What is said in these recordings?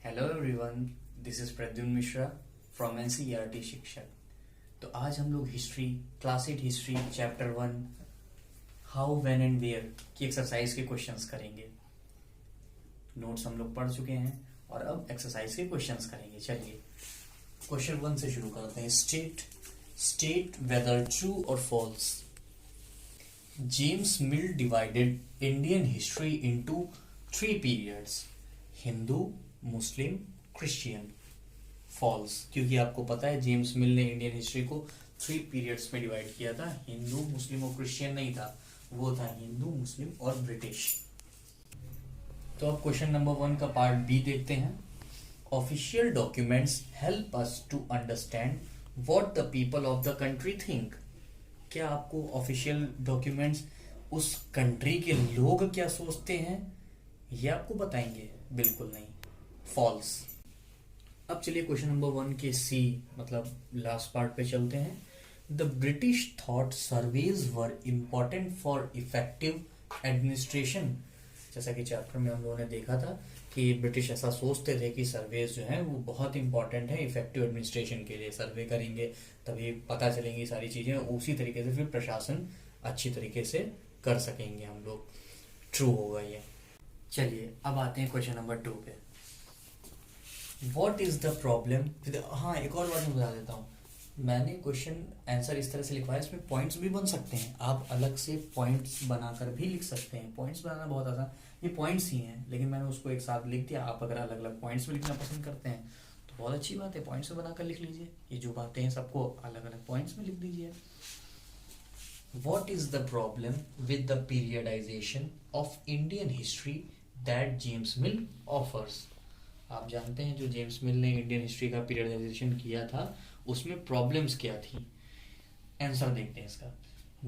Hello everyone, this is Pradyumna Mishra from NCERT Shikshak. तो आज हम लोग history, class 8 history chapter 1 how when and where की एक्सरसाइज के क्वेश्चंस करेंगे। नोट्स हम लोग पढ़ चुके हैं और अब एक्सरसाइज के क्वेश्चंस करेंगे। चलिए क्वेश्चन 1 से शुरू करते हैं। स्टेट वेदर ट्रू और false. James Mill divided Indian history into 3 periods, Hindu, Muslim, Christian. False, क्योंकि आपको पता है जेम्स मिल ने इंडियन हिस्ट्री को 3 पीरियड्स में डिवाइड किया था। हिंदू, मुस्लिम और क्रिश्चियन नहीं था, वो था हिंदू, मुस्लिम और ब्रिटिश। तो अब क्वेश्चन नंबर 1 का पार्ट बी देखते हैं। Official documents help us to understand what the people of the country think. क्या आपको ऑफिशियल डॉक्यूमेंट्स उस कंट्री के लोग क्या सोचते हैं ये आपको बताएंगे? बिल्कुल नहीं, फॉल्स। अब चलिए क्वेश्चन नंबर 1 के सी मतलब लास्ट पार्ट पे चलते हैं। The British thought surveys were important for effective administration. जैसा कि चैप्टर में हम लोगों ने देखा था कि ब्रिटिश ऐसा सोचते थे कि सर्वेज जो है वो बहुत इंपॉर्टेंट है इफेक्टिव एडमिनिस्ट्रेशन के लिए। सर्वे करेंगे तभी पता चलेंगी सारी चीजें, उसी तरीके से फिर प्रशासन अच्छी तरीके से कर सकेंगे हम लोग। ट्रू होगा ये। चलिए अब आते हैं क्वेश्चन नंबर 2 पे। What is the problem? हाँ, एक और बात मैं बता देता हूँ। मैंने क्वेश्चन आंसर इस तरह से लिखवाया, इसमें पॉइंट्स भी बन सकते हैं, आप अलग से पॉइंट्स बनाकर भी लिख सकते हैं। पॉइंट्स बनाना बहुत आसान, ये पॉइंट्स ही हैं, लेकिन मैंने उसको एक साथ लिख दिया। आप अगर अलग अलग पॉइंट्स में लिखना पसंद करते हैं तो बहुत अच्छी बात है, पॉइंट्स में बनाकर लिख लीजिए। ये जो बातें हैं सबको अलग अलग पॉइंट्स में लिख दीजिए। What is the problem with the periodization of Indian history that James Mill offers? आप जानते हैं जो जेम्स मिल ने इंडियन हिस्ट्री का पीरियडाइजेशन किया था उसमें प्रॉब्लम्स क्या थी। आंसर देखते हैं इसका।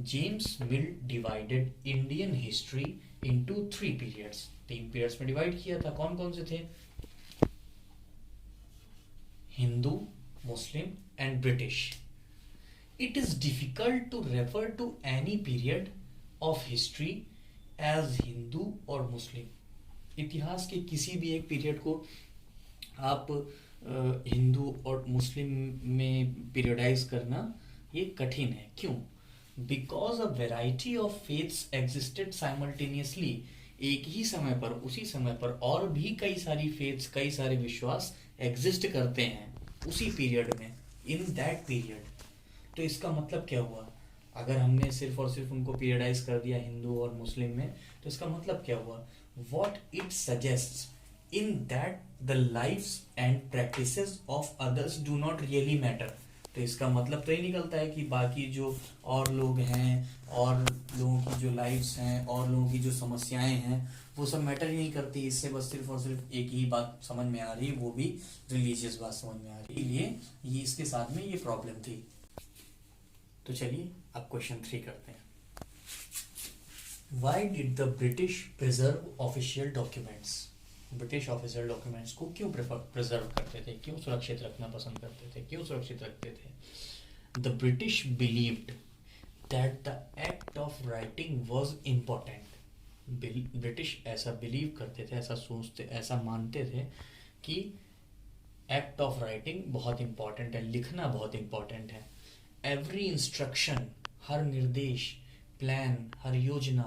James Mill divided Indian history into 3 periods. 3 periods में डिवाइड किया था। कौन कौन से थे? Hindu, Muslim and British. It is difficult to refer to any period of history as Hindu और मुस्लिम। इतिहास के किसी भी एक पीरियड को आप हिंदू और मुस्लिम में पीरियडाइज करना ये कठिन है। क्यों? Because a variety of faiths existed simultaneously. एक ही समय पर, उसी समय पर और भी कई सारी फेथ्स, कई सारे विश्वास एग्जिस्ट करते हैं उसी पीरियड में, इन दैट पीरियड। तो इसका मतलब क्या हुआ? अगर हमने सिर्फ और सिर्फ उनको पीरियडाइज कर दिया हिंदू और मुस्लिम में, तो इसका मतलब क्या हुआ? What it suggests in that the lives and practices of others do not really matter. तो इसका मतलब तो ये निकलता है कि बाकी जो और लोग हैं और लोगों की जो लाइफ्स हैं और लोगों की जो समस्याएं हैं वो सब मैटर ही नहीं करती। इससे बस सिर्फ और सिर्फ एक ही बात समझ में आ रही है, वो भी रिलीजियस बात समझ में आ रही है। इसलिए ये इसके साथ में ये प्रॉब्लम थी। तो चलिए अब क्वेश्चन 3 करते हैं। Why did the British preserve official documents? British official documents को क्यों प्रिजर्व करते थे, क्यों सुरक्षित रखना पसंद करते थे, क्यों सुरक्षित रखते थे? The British believed that the act of writing was important. British ऐसा बिलीव करते थे, ऐसा सोचते, ऐसा मानते थे कि एक्ट ऑफ राइटिंग बहुत इंपॉर्टेंट है, लिखना बहुत इंपॉर्टेंट है। एवरी इंस्ट्रक्शन, हर निर्देश, प्लान, हर योजना,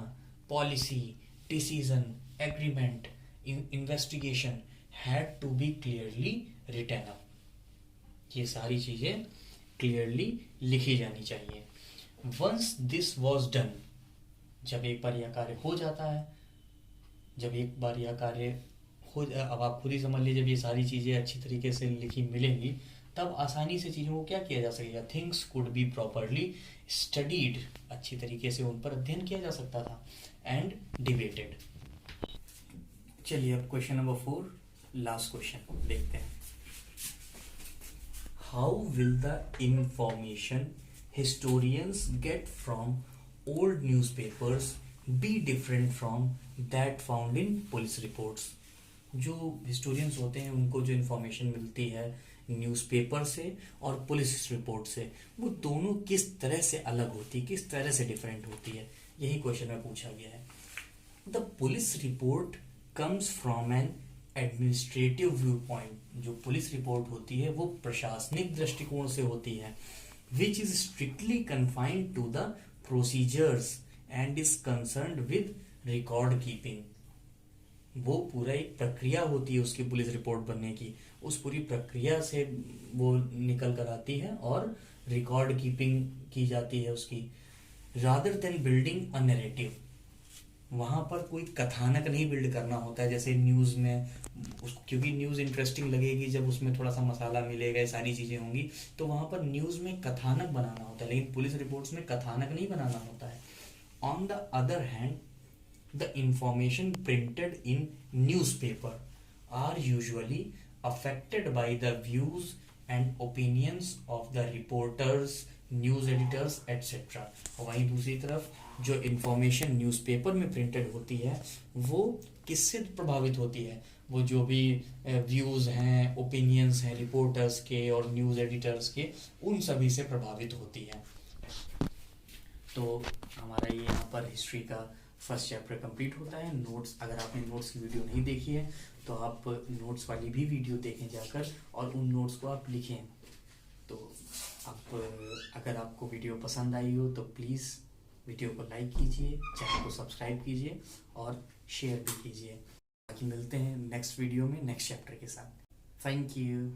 policy, decision, agreement, investigation had to be clearly written up. ये सारी चीजें क्लियरली लिखी जानी चाहिए। वंस दिस वॉज डन, जब एक बार यह कार्य हो जाता है, जब एक बार यह कार्य हो, अब आप खुद ही समझ लीजिए, जब ये सारी चीजें अच्छी तरीके से लिखी मिलेंगी तब आसानी से चीजों को क्या किया जा सकेगा? Things could be properly studied, अच्छी तरीके से उन पर अध्ययन किया जा सकता था, एंड डिबेटेड। चलिए अब क्वेश्चन नंबर 4, लास्ट क्वेश्चन देखते हैं। How will the information historians get from old newspapers be different from that found in police reports? जो हिस्टोरियंस होते हैं उनको जो इंफॉर्मेशन मिलती है न्यूज़पेपर से और पुलिस रिपोर्ट से, वो दोनों किस तरह से अलग होती है, किस तरह से डिफरेंट होती है? यही क्वेश्चन में पूछा गया है। The police report comes from an administrative view point, जो पुलिस रिपोर्ट होती है वो प्रशासनिक दृष्टिकोण से होती है, which is strictly confined to the procedures and is concerned with record keeping. वो पूरा एक प्रक्रिया होती है उसकी पुलिस रिपोर्ट बनने की, उस पूरी प्रक्रिया से वो निकल कर आती है और रिकॉर्ड कीपिंग की जाती है उसकी। Rather than building a narrative, वहां पर कोई कथानक नहीं बिल्ड करना होता है जैसे न्यूज में, क्योंकि न्यूज इंटरेस्टिंग लगेगी जब उसमें थोड़ा सा मसाला मिलेगा, ये सारी चीजें होंगी, तो वहां पर न्यूज में कथानक बनाना होता है, लेकिन पुलिस रिपोर्ट्स में कथानक नहीं बनाना होता है। On the other hand, the information printed in newspaper are usually affected by the views and opinions of the reporters, news editors, etc. वहीं दूसरी तरफ जो इंफॉर्मेशन न्यूज़पेपर में प्रिंटेड होती है वो किससे प्रभावित होती है, वो जो भी व्यूज हैं, ओपिनियंस हैं रिपोर्टर्स के और न्यूज़ एडिटर्स के, उन सभी से प्रभावित होती है। तो हमारा ये यहाँ पर हिस्ट्री का फर्स्ट चैप्टर कंप्लीट होता है। नोट्स, अगर आपने नोट्स की वीडियो नहीं देखी है तो आप नोट्स वाली भी वीडियो देखें जाकर और उन नोट्स को आप लिखें। तो आप, अगर आपको वीडियो पसंद आई हो तो प्लीज़ वीडियो को लाइक कीजिए, चैनल को सब्सक्राइब कीजिए और शेयर भी कीजिए। बाकी मिलते हैं नेक्स्ट वीडियो में नेक्स्ट चैप्टर के साथ। Thank you.